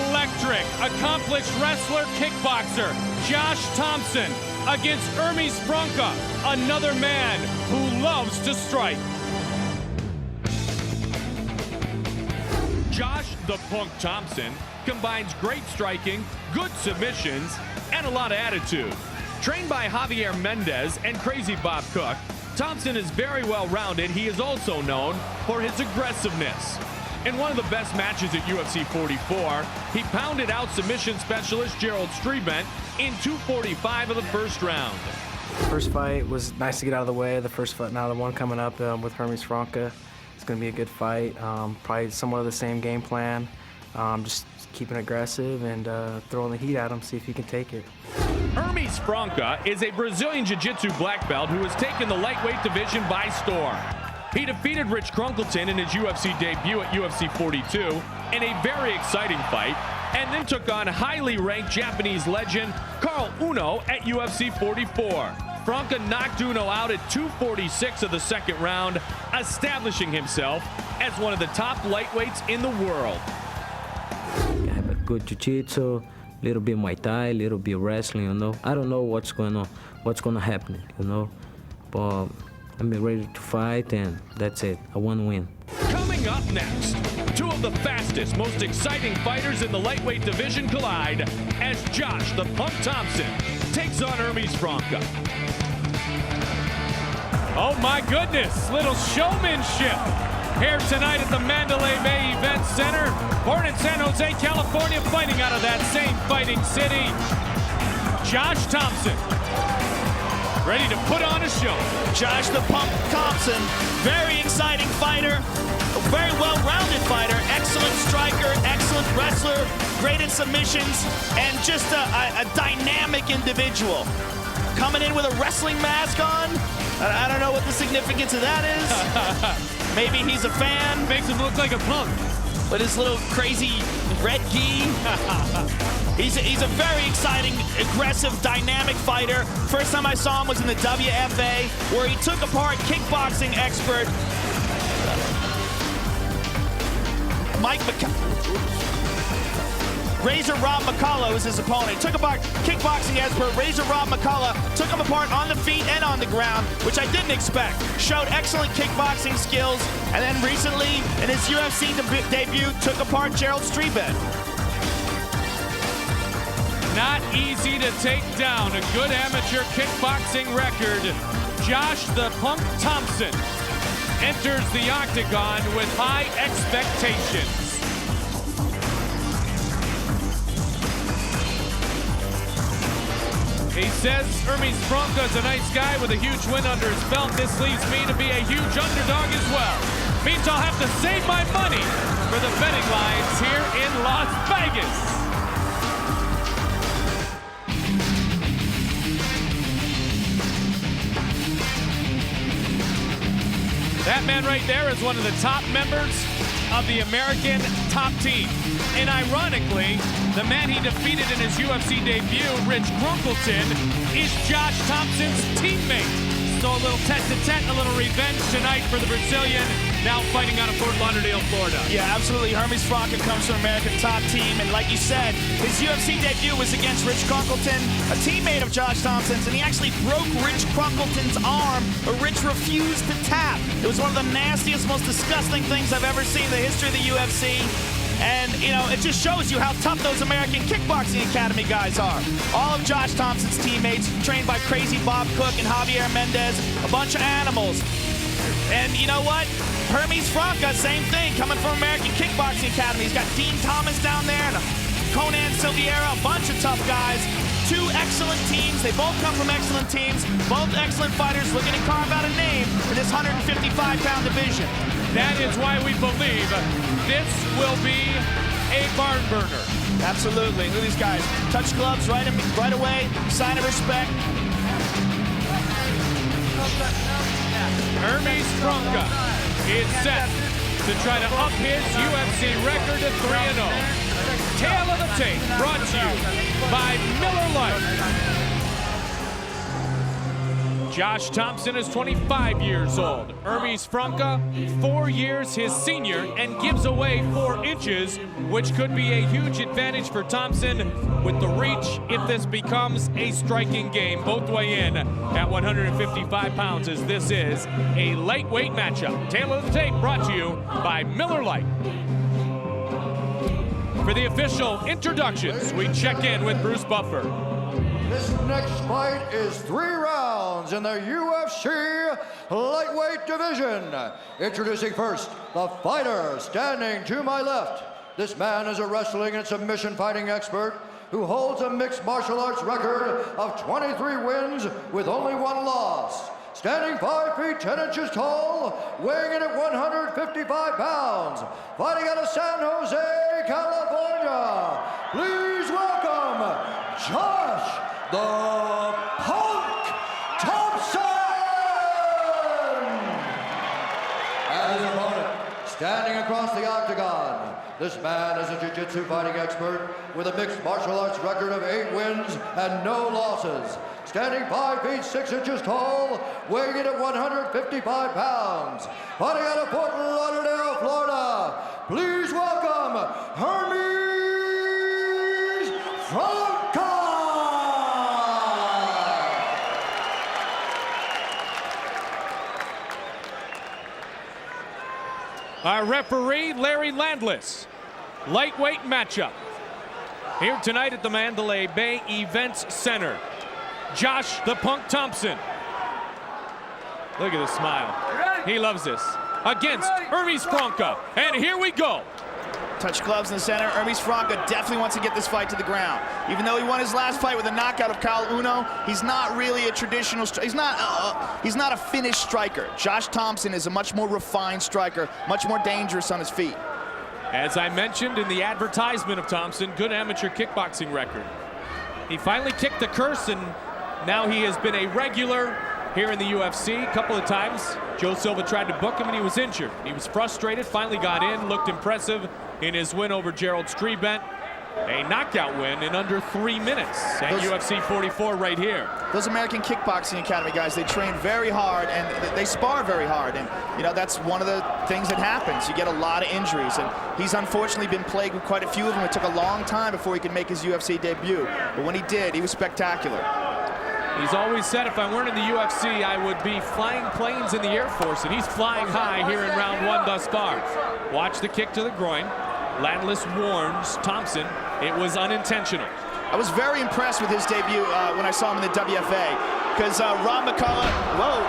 electric, accomplished wrestler, kickboxer, Josh Thomson against Hermes Franca, another man who loves to strike. Josh the Punk Thomson combines great striking, good submissions, and a lot of attitude. Trained by Javier Mendez and Crazy Bob Cook, Thomson is very well-rounded. He is also known for his aggressiveness. In one of the best matches at UFC 44, he pounded out submission specialist Gerald Strebent in 2:45 of the first round. First fight was nice to get out of the way. The first fight, now the one coming up with Hermes Franca, it's going to be a good fight. Probably somewhat of the same game plan. Just keeping aggressive and throwing the heat at him, see if he can take it. Hermes Franca is a Brazilian Jiu-Jitsu black belt who has taken the lightweight division by storm. He defeated Rich Crunkleton in his UFC debut at UFC 42 in a very exciting fight, and then took on highly ranked Japanese legend Carl Uno at UFC 44. Franca knocked Uno out at 2:46 of the second round, establishing himself as one of the top lightweights in the world. I have a good jiu-jitsu, little bit Muay Thai, little bit wrestling, you know. I don't know what's gonna happen, you know. But I'm ready to fight, and that's it. I want to win. Coming up next, two of the fastest, most exciting fighters in the lightweight division collide as Josh the Punk Thomson takes on Hermes Franca. Oh my goodness, little showmanship here tonight at the Mandalay Bay Event Center. Born in San Jose, California, fighting out of that same fighting city, Josh Thomson, ready to put on a show. Josh the Punk Thomson, very exciting fighter, a very well-rounded fighter, excellent striker, excellent wrestler, great in submissions, and just a dynamic individual. Coming in with a wrestling mask on. I don't know what the significance of that is. Maybe he's a fan. Makes him look like a punk. With his little crazy red gi. He's a very exciting, aggressive, dynamic fighter. First time I saw him was in the WFA, where he took apart kickboxing expert Razor Rob McCullough was his opponent. He took apart kickboxing expert Razor Rob McCullough, took him apart on the feet and on the ground, which I didn't expect. Showed excellent kickboxing skills, and then recently, in his UFC debut, took apart Gerald Strebent. Not easy to take down a good amateur kickboxing record. Josh the Punk Thomson enters the octagon with high expectations. He says Hermes Franca is a nice guy with a huge win under his belt. This leaves me to be a huge underdog as well. Means I'll have to save my money for the betting lines here in Las Vegas. That man right there is one of the top members of the American top team. And ironically, the man he defeated in his UFC debut, Rich Crunkleton, is Josh Thomson's teammate. So a little tete-a-tete, a little revenge tonight for the Brazilian, now fighting out of Fort Lauderdale, Florida. Yeah, absolutely. Hermes Franca comes from American top team, and like you said, his UFC debut was against Rich Crunkleton, a teammate of Josh Thomson's, and he actually broke Rich Crunkleton's arm, but Rich refused to tap. It was one of the nastiest, most disgusting things I've ever seen in the history of the UFC. And, you know, it just shows you how tough those American Kickboxing Academy guys are. All of Josh Thomson's teammates, trained by Crazy Bob Cook and Javier Mendez, a bunch of animals. And you know what? Hermes Franca, same thing, coming from American Kickboxing Academy. He's got Dean Thomas down there and Conan Silveira, a bunch of tough guys. Two excellent teams. They both come from excellent teams. Both excellent fighters looking to carve out a name in this 155-pound division. That is why we believe this will be a barn burner. Absolutely. Look at these guys. Touch gloves right away. Sign of respect. Hermes Franca is set to try to up his UFC record to 3-0. Tale of the Tape brought to you by Miller Lite. Josh Thomson is 25 years old. Hermes Franca, 4 years his senior, and gives away 4 inches, which could be a huge advantage for Thomson with the reach if this becomes a striking game. Both weigh in at 155 pounds as this is a lightweight matchup. Tail of the tape brought to you by Miller Lite. For the official introductions, we check in with Bruce Buffer. This next fight is 3 rounds in the UFC lightweight division. Introducing first, the fighter standing to my left. This man is a wrestling and submission fighting expert who holds a mixed martial arts record of 23 wins with only 1 loss. Standing 5 feet 10 inches tall, weighing in at 155 pounds. Fighting out of San Jose, California. Please welcome Josh the Punk Thomson! And his opponent, standing across the octagon. This man is a jiu-jitsu fighting expert with a mixed martial arts record of 8 wins and no losses. Standing 5 feet 6 inches tall, weighing in at 155 pounds. Fighting out of Fort Lauderdale, Florida. Please welcome Hermes Franca! Our referee, Larry Landless. Lightweight matchup. Here tonight at the Mandalay Bay Events Center. Josh the Punk Thomson. Look at the smile. He loves this. Against Hermes Franca. And here we go. Touch gloves in the center. Hermes Franca definitely wants to get this fight to the ground. Even though he won his last fight with a knockout of Kyle Uno, he's not really a traditional he's not a finished striker. Josh Thomson is a much more refined striker, much more dangerous on his feet. As I mentioned in the advertisement of Thomson, good amateur kickboxing record. He finally kicked the curse, and now he has been a regular here in the UFC a couple of times. Joe Silva tried to book him and he was injured. He was frustrated, finally got in, looked impressive in his win over Gerald Strebent. A knockout win in under 3 minutes at UFC 44 right here. Those American Kickboxing Academy guys, they train very hard and they spar very hard. And, you know, that's one of the things that happens. You get a lot of injuries. And he's unfortunately been plagued with quite a few of them. It took a long time before he could make his UFC debut. But when he did, he was spectacular. He's always said if I weren't in the UFC, I would be flying planes in the Air Force, and he's flying high here in round 1 thus far. Watch the kick to the groin. Landless warns Thomson it was unintentional. I was very impressed with his debut when I saw him in the WFA, because Rob McCullough,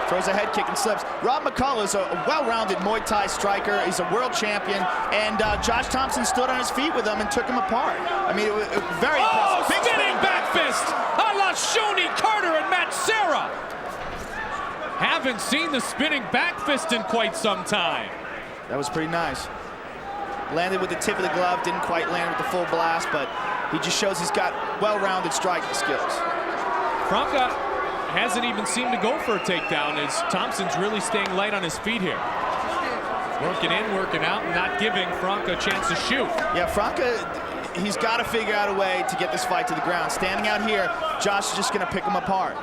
throws a head kick and slips. Rob McCullough is a well-rounded Muay Thai striker. He's a world champion, and Josh Thomson stood on his feet with him and took him apart. I mean, it was very impressive. Big spinning back fist, a la Shoney Carter and Matt Serra. Haven't seen the spinning back fist in quite some time. That was pretty nice. Landed with the tip of the glove, didn't quite land with the full blast, but he just shows he's got well-rounded striking skills. Franca hasn't even seemed to go for a takedown as Thompson's really staying light on his feet here. Working in, working out, and not giving Franca a chance to shoot. Yeah, Franca, he's got to figure out a way to get this fight to the ground. Standing out here, Josh is just going to pick him apart.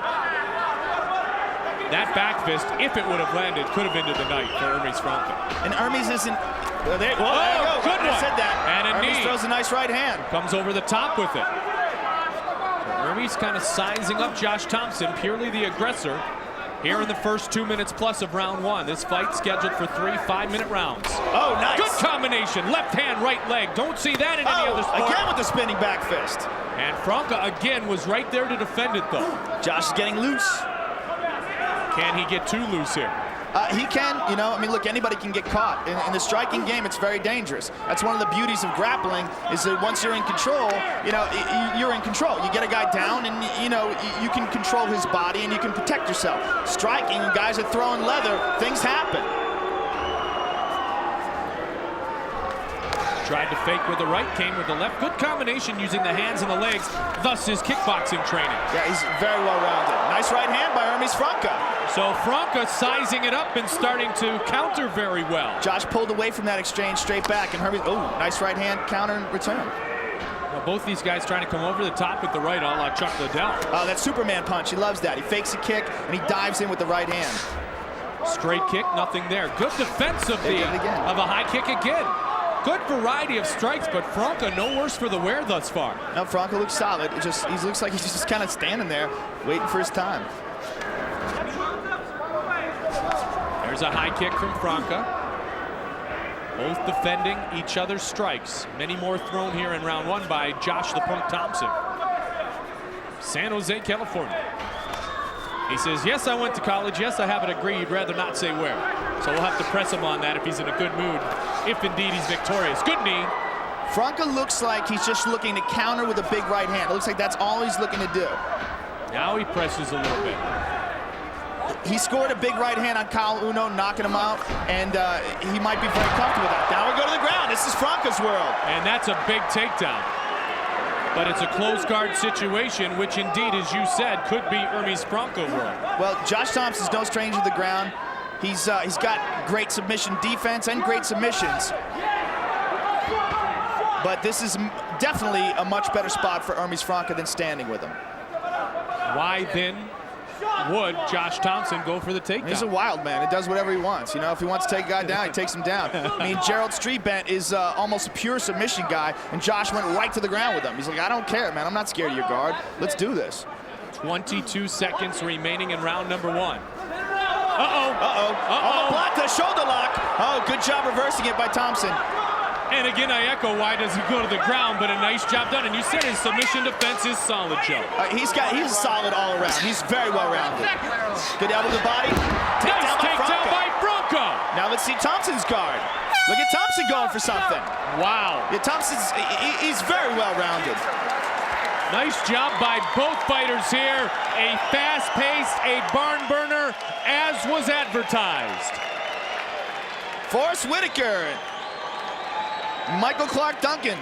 That back fist, if it would have landed, could have ended the night for Hermes Franca. And Hermes isn't... Well, there you go. Good one. I said that. And a Hermes knee. throws a nice right hand. Comes over the top with it. Hermes kind of sizing up Josh Thomson, purely the aggressor, here in the first 2 minutes plus of round 1. This fight scheduled for 3 5-minute rounds. Oh, nice. Good combination. Left hand, right leg. Don't see that in any other sport. Again with the spinning back fist. And Franca again was right there to defend it, though. Josh is getting loose. Can he get too loose here? He can, you know, I mean, look, anybody can get caught. In the striking game, it's very dangerous. That's one of the beauties of grappling, is that once you're in control, you know, you're in control. You get a guy down and, you know, you can control his body and you can protect yourself. Striking, guys are throwing leather, things happen. Tried to fake with the right, came with the left. Good combination using the hands and the legs, thus his kickboxing training. Yeah, he's very well-rounded. Nice right hand by Hermes Franca. So Franca sizing it up and starting to counter very well. Josh pulled away from that exchange straight back, and Hermes, oh, nice right hand counter and return. Well, both these guys trying to come over the top with the right, a la Chuck Liddell. Oh, that Superman punch. He loves that. He fakes a kick, and he dives in with the right hand. Straight kick, nothing there. Good defense of a high kick again. Good variety of strikes, but Franca no worse for the wear thus far. No, Franca looks solid. He looks like he's just kind of standing there, waiting for his time. There's a high kick from Franca. Both defending each other's strikes. Many more thrown here in round one by Josh the Punk Thomson. San Jose, California. He says, yes, I went to college. Yes, I have a degree. He'd rather not say where. So we'll have to press him on that if he's in a good mood, if indeed he's victorious. Good knee. Franca looks like he's just looking to counter with a big right hand. It looks like that's all he's looking to do. Now he presses a little bit. He scored a big right hand on Kyle Uno, knocking him out, and he might be very comfortable with that. Now we go to the ground. This is Franca's world. And that's a big takedown. But it's a close guard situation, which indeed, as you said, could be Hermes Franca world. Well, Josh Thompson's no stranger to the ground. He's got great submission defense and great submissions. But this is definitely a much better spot for Hermes Franca than standing with him. Why then would Josh Thompson go for the takedown? He's a wild man. He does whatever he wants. You know, if he wants to take a guy down, he takes him down. I mean, Gerald Streetbent is almost a pure submission guy, and Josh went right to the ground with him. He's like, I don't care, man. I'm not scared of your guard. Let's do this. 22 seconds remaining in round number one. Block the shoulder lock. Oh, good job reversing it by Thomson. And again, I echo, why does he go to the ground? But a nice job done. And you said his submission defense is solid, Joe. He's solid all around. He's very well rounded. Good elbow to the body. Nice takedown by Franca. Now let's see Thompson's guard. Look at Thomson going for something. Wow. Yeah, he's very well rounded. Nice job by both fighters here. A fast-paced, a barn burner, as was advertised. Forrest Whitaker. Michael Clark Duncan.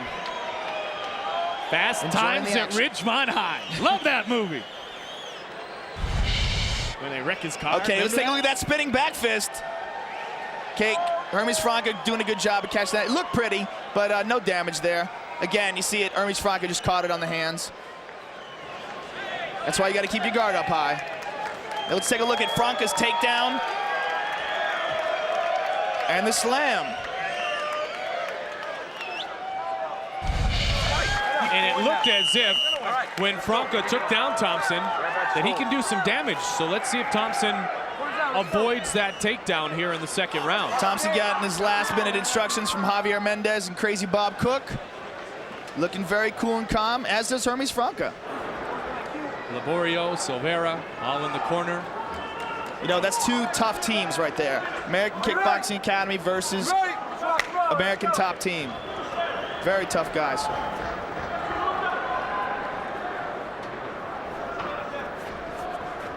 Fast Times at Ridgemont High. Love that movie. When they wreck his car. Okay, let's take a look at that spinning back fist. Okay, Hermes Franca doing a good job of catching that. It looked pretty, but no damage there. Again, you see it, Hermes Franca just caught it on the hands. That's why you got to keep your guard up high. Now let's take a look at Franca's takedown. And the slam. And it looked as if, when Franca took down Thomson, that he can do some damage. So let's see if Thomson avoids that takedown here in the second round. Thomson got his last-minute instructions from Javier Mendez and Crazy Bob Cook. Looking very cool and calm, as does Hermes Franca. Laborio, Silveira, all in the corner. You know, that's two tough teams right there. American Kickboxing Academy versus American Top Team. Very tough guys.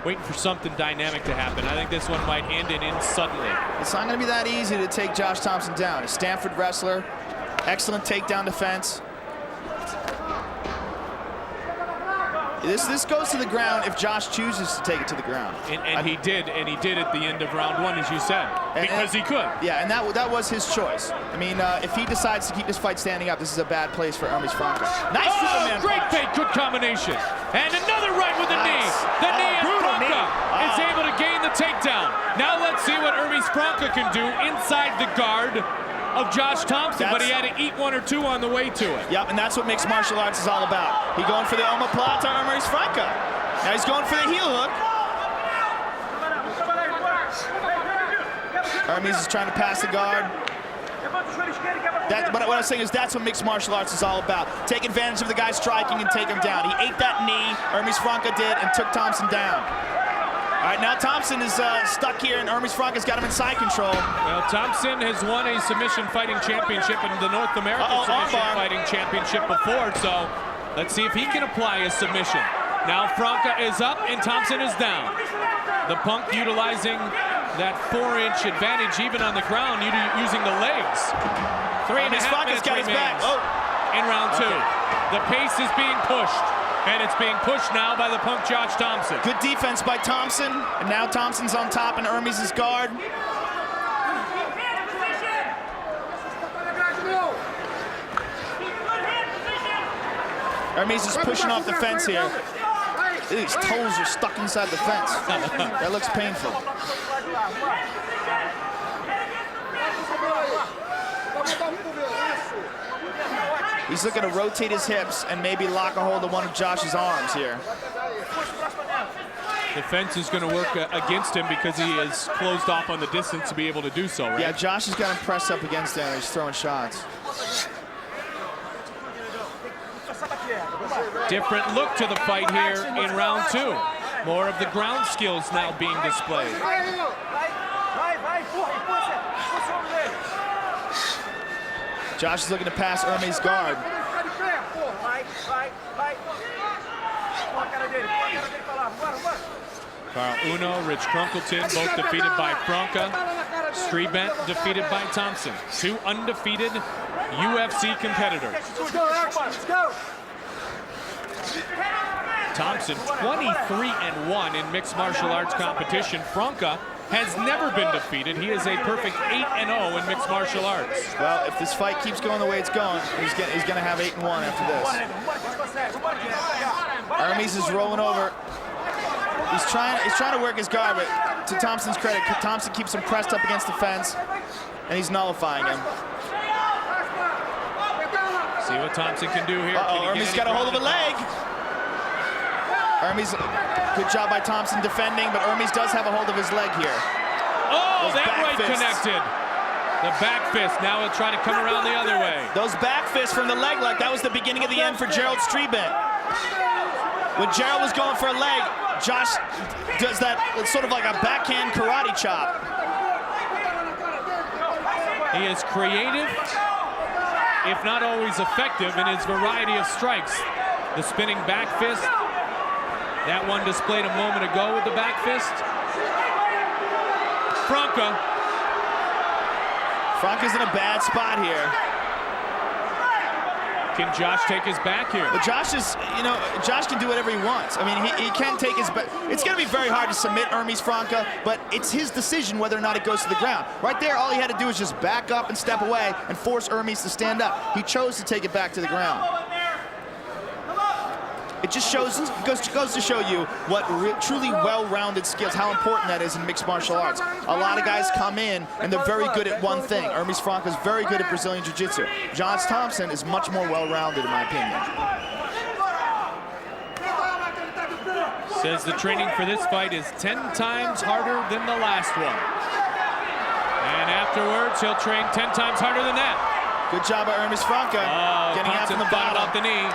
Waiting for something dynamic to happen. I think this one might end it in suddenly. It's not going to be that easy to take Josh Thompson down. A Stanford wrestler, excellent takedown defense. This goes to the ground if Josh chooses to take it to the ground. And he did at the end of round one, as you said, because he could. Yeah, and that was his choice. I mean, if he decides to keep this fight standing up, this is a bad place for Hermes Franca. Nice Superman great punch. fake, good combination. And another right with the knee. The knee, and Franca is able to gain the takedown. Now let's see what Hermes Franca can do inside the guard of Josh Thompson, but he had to eat one or two on the way to it. Yep, and that's what mixed martial arts is all about. He going for the omoplata on Hermes Franca. Now he's going for the heel hook. Hermes is trying to pass the guard. But what I was saying is that's what mixed martial arts is all about. Take advantage of the guy striking and take him down. He ate that knee, Hermes Franca did, and took Thomson down. All right, now Thomson is stuck here, and Hermes Franca's got him in side control. Well, Thomson has won a submission fighting championship in the North American submission fighting championship before, so let's see if he can apply his submission. Now Franca is up, and Thomson is down. The Punk utilizing that 4-inch advantage even on the ground, using the legs. 3.5 minutes remains in round two. The pace is being pushed. And it's being pushed now by the Punk Josh Thompson. Good defense by Thomson, and now Thompson's on top in Hermes' guard. Hermes is pushing off the fence here. His toes are stuck inside the fence. That looks painful. He's looking to rotate his hips and maybe lock a hold of one of Josh's arms here. The fence is going to work against him because he is closed off on the distance to be able to do so, right? Yeah, Josh has got him pressed up against him. He's throwing shots. Different look to the fight here in round 2. More of the ground skills now being displayed. Josh is looking to pass Hermes' guard. Carl Uno, Rich Crunkleton, both defeated by Franca. Streebent defeated by Thomson. 2 undefeated UFC competitors. Thomson 23-1 in mixed martial arts competition. Franca has never been defeated. He is a perfect 8-0 in mixed martial arts. Well, if this fight keeps going the way it's going, he's going to have 8-1 after this. Hermes is rolling over. He's trying to work his guard, but to Thomson's credit, Thomson keeps him pressed up against the fence, and he's nullifying him. See what Thomson can do here. Hermes got a hold of a leg. Hermes, good job by Thomson defending, but Hermes does have a hold of his leg here. Oh, Those that right fists. connected. The back fist. Now he'll try to come around the other way. Those back fists from the leg lock, that was the beginning of the end for Gerald Streebent. When Gerald was going for a leg, Josh does that, it's sort of like a backhand karate chop. He is creative, if not always effective, in his variety of strikes. The spinning back fist. That one displayed a moment ago with the back fist. Franca's in a bad spot here. Can Josh take his back here? But Josh is, Josh can do whatever he wants. I mean, he can take his back. It's going to be very hard to submit Hermes Franca, but it's his decision whether or not it goes to the ground. Right there, all he had to do was just back up and step away and force Hermes to stand up. He chose to take it back to the ground. It just goes to show you what truly well-rounded skills, how important that is in mixed martial arts. A lot of guys come in and they're very good at one thing. Hermes Franca is very good at Brazilian Jiu-Jitsu. Josh Thomson is much more well-rounded, in my opinion. Says the training for this fight is 10 times harder than the last one. And afterwards, he'll train 10 times harder than that. Good job by Hermes Franca. Getting out from the bottom. Off the knee.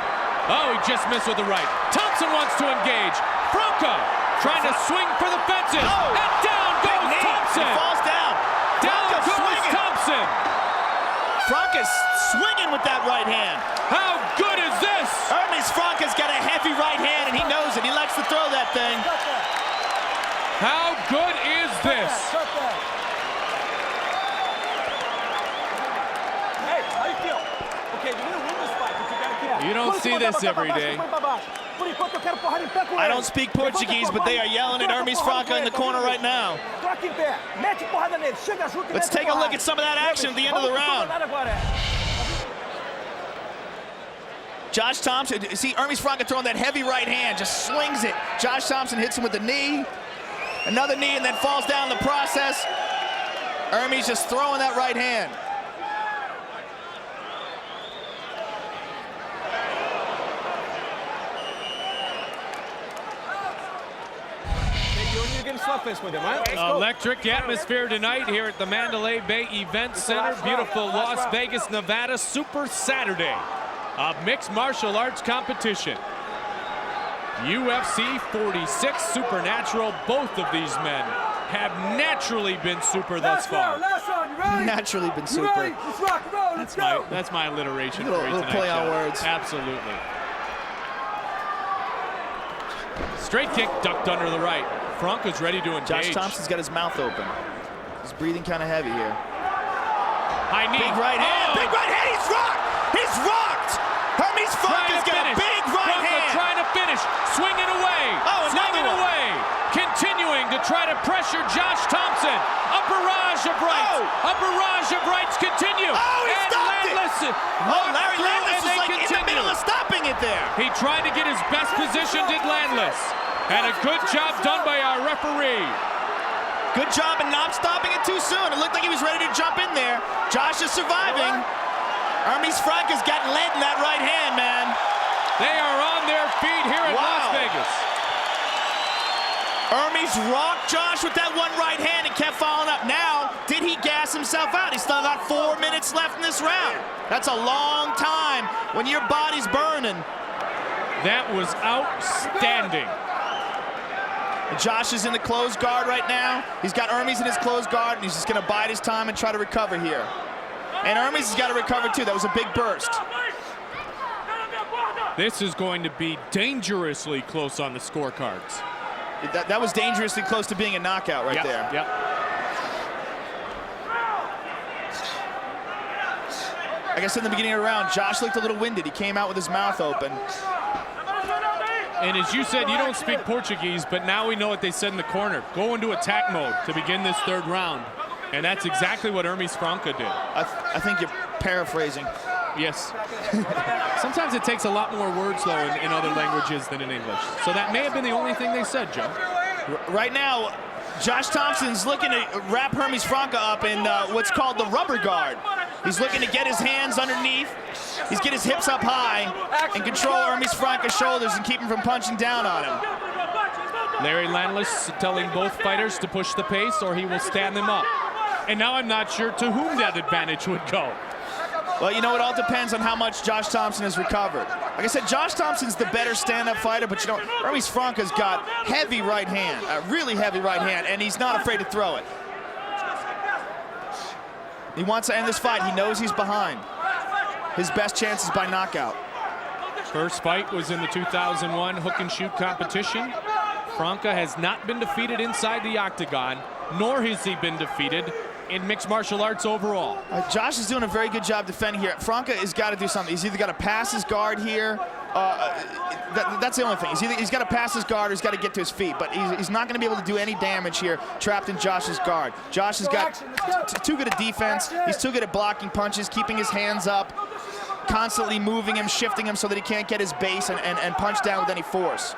Oh, he just missed with the right. Thomson wants to engage. Franca trying to swing for the fences. Oh, and down goes Thomson. He falls down. Down goes Thomson. Franca's swinging with that right hand. How good is this? Hermes Franca's got a heavy right hand, and he knows it. He likes to throw that thing. How good is this? You don't see this every day. I don't speak Portuguese, but they are yelling at Hermes Franca in the corner right now. Let's take a look at some of that action at the end of the round. Josh Thomson, see Hermes Franca throwing that heavy right hand, just swings it. Josh Thomson hits him with the knee, another knee, and then falls down in the process. Hermes just throwing that right hand. Electric atmosphere tonight here at the Mandalay Bay Event Center. Beautiful Las Vegas, Nevada. Super Saturday of mixed martial arts competition. UFC 46 Supernatural. Both of these men have naturally been super thus far. Naturally been super. That's my alliteration for you little tonight, play on Joe. words. Absolutely. Straight kick ducked under the right. Franca's ready to engage. Josh Thompson's got his mouth open. He's breathing kind of heavy here. High knee. Big right hand. Oh! Big right hand. He's rocked. He's rocked. Hermes Franca's got a big right hand. Trying to finish. Swinging away. Oh, swinging away. Continuing to try to pressure Josh Thomson. A barrage of rights. A barrage of rights continue. Oh, he stopped it. Landless. Oh, Larry Landless was like in the continue. middle of stopping it there. He trying to get his best position, did Landless. And a good job done by our referee. Good job in not stopping it too soon. It looked like he was ready to jump in there. Josh is surviving. Hermes Franca's got lead in that right hand, man. They are on their feet here in Las Vegas. Hermes rocked Josh with that one right hand and kept following up. Now, did he gas himself out? He's still got 4 minutes left in this round. That's a long time when your body's burning. That was outstanding. And Josh is in the closed guard right now. He's got Hermes in his closed guard, and he's just going to bide his time and try to recover here. And Hermes has got to recover, too. That was a big burst. This is going to be dangerously close on the scorecards. That was dangerously close to being a knockout right there. Yep. Like I said in the beginning of the round, Josh looked a little winded. He came out with his mouth open. And as you said, you don't speak Portuguese, but now we know what they said in the corner. Go into attack mode to begin this third round. And that's exactly what Hermes Franca did. I think you're paraphrasing. Yes. Sometimes it takes a lot more words, though, in other languages than in English. So that may have been the only thing they said, Joe. Right now, Josh Thompson's looking to wrap Hermes Franca up in what's called the rubber guard. He's looking to get his hands underneath. He's get his hips up high and control Hermes Franca's shoulders and keep him from punching down on him. Larry Landless telling both fighters to push the pace or he will stand them up. And now I'm not sure to whom that advantage would go. Well, you know, it all depends on how much Josh Thompson has recovered. Like I said, Josh Thompson's the better stand-up fighter, but you know, Hermes Franca's got heavy right hand, a really heavy right hand, and he's not afraid to throw it. He wants to end this fight. He knows he's behind. His best chance is by knockout. First fight was in the 2001 hook and shoot competition. Franca has not been defeated inside the octagon, nor has he been defeated in mixed martial arts overall. Josh is doing a very good job defending here. Franca has got to do something. He's either got to pass his guard here. That's the only thing. He's got to pass his guard or he's got to get to his feet. But he's not going to be able to do any damage here trapped in Josh's guard. Josh has got too good a defense. He's too good at blocking punches, keeping his hands up, constantly moving him, shifting him so that he can't get his base and punch down with any force.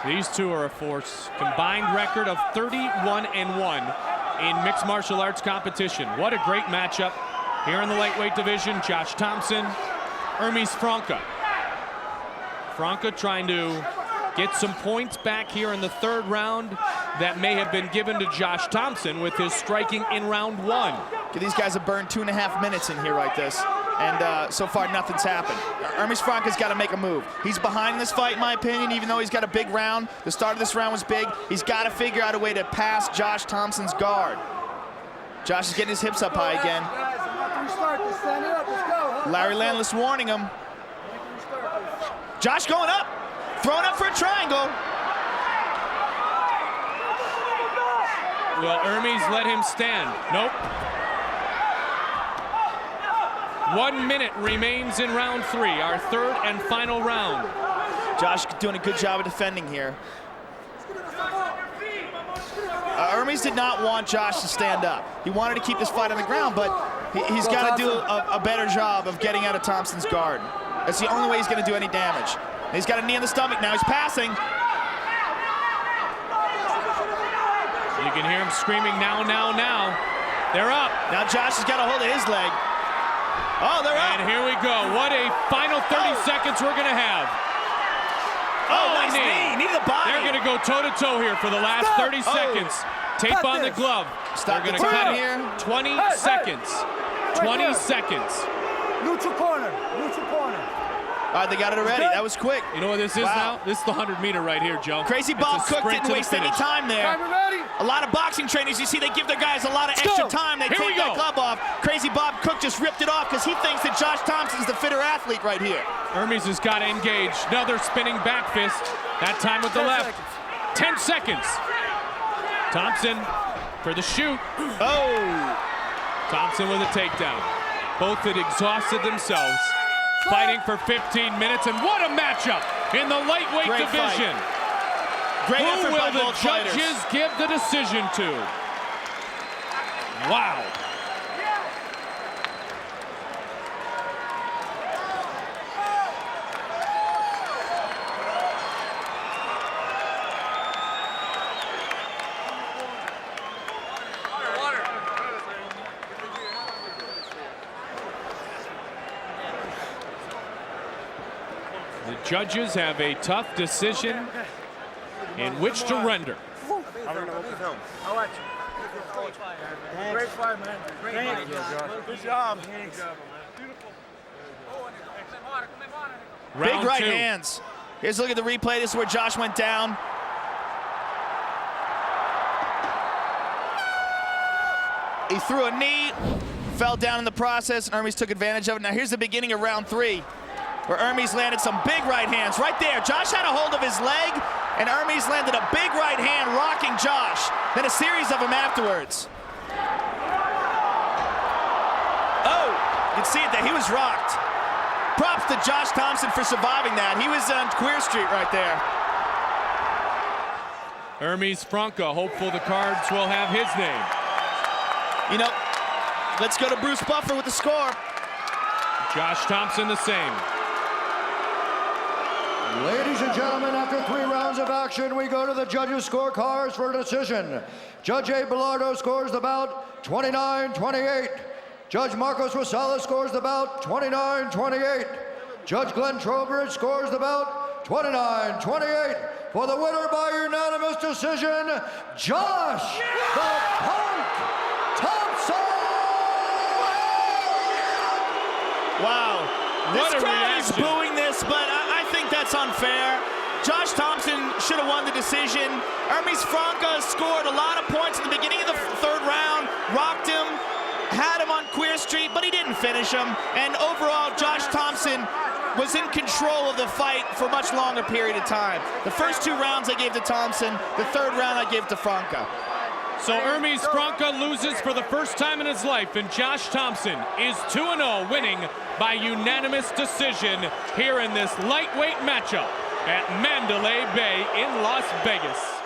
These two are a force. Combined record of 31-1 in mixed martial arts competition. What a great matchup here in the lightweight division. Josh Thompson, Hermes Franca. Franca trying to get some points back here in the third round that may have been given to Josh Thompson with his striking in round one. These guys have burned 2.5 minutes in here like this, and so far nothing's happened. Hermes Franca's got to make a move. He's behind this fight, in my opinion, even though he's got a big round. The start of this round was big. He's got to figure out a way to pass Josh Thompson's guard. Josh is getting his hips up high again. Larry Landless warning him. Josh going up, throwing up for a triangle. Will Hermes let him stand? Nope. 1 minute remains in round three, our third and final round. Josh doing a good job of defending here. Hermes did not want Josh to stand up. He wanted to keep this fight on the ground, but he's got to do a better job of getting out of Thompson's guard. That's the only way he's going to do any damage. And he's got a knee in the stomach now. He's passing. You can hear him screaming, now, now, now. They're up. Now Josh has got a hold of his leg. Oh, they're up. And here we go. What a final 30 seconds we're going to have. Oh, nice knee. Knee to the body. They're going to go toe-to-toe here for the last 30 seconds. Tape on the glove. Stop They're the going to cut here. 20 seconds. 20 seconds. Neutral corner. Neutral corner. All right, they got it already. That was quick. You know what this is now? This is the 100-meter right here, Joe. Crazy Bob Cook didn't waste any time there. A lot of boxing trainers, you see, they give their guys a lot of extra time. They take that glove off. Crazy Bob Cook just ripped it off because he thinks that Josh Thompson's the fitter athlete right here. Hermes has got to engage. Another spinning back fist. That time with the left. 10 seconds. Thompson for the shoot. Oh! Thompson with a takedown. Both had exhausted themselves, fighting for 15 minutes, and what a matchup in the lightweight division. Great Who effort by will the both judges fighters. give the decision to? Wow. The judges have a tough decision in which to render. Great fight, man. Great. Good job. Round Big right two. hands. Here's a look at the replay. This is where Josh went down. He threw a knee, fell down in the process, and Hermes took advantage of it. Now here's the beginning of round 3, where Hermes landed some big right hands right there. Josh had a hold of his leg, and Hermes landed a big right hand, rocking Josh. Then a series of them afterwards. Oh, you can see it there. He was rocked. Props to Josh Thomson for surviving that. He was on Queer Street right there. Hermes Franca, hopeful the cards will have his name. You know, let's go to Bruce Buffer with the score. Josh Thomson the same. Ladies and gentlemen, after 3 rounds of action, we go to the judges' scorecards for a decision. Judge A. Bilardo scores the bout 29-28. Judge Marcos Rosales scores the bout 29-28. Judge Glenn Trowbridge scores the bout 29-28. For the winner by unanimous decision, Josh the Punk Thomson! Wow. What This a crowd is reaction. booing this, but I think that's unfair. Josh Thomson should have won the decision. Hermes Franca scored a lot of points in the beginning of the 3rd round, rocked him, had him on Queer Street, but he didn't finish him. And overall, Josh Thomson was in control of the fight for a much longer period of time. The first 2 rounds I gave to Thomson. The 3rd round I gave to Franca. So Hermes Franca loses for the first time in his life, and Josh Thomson is 2-0, winning by unanimous decision here in this lightweight matchup at Mandalay Bay in Las Vegas.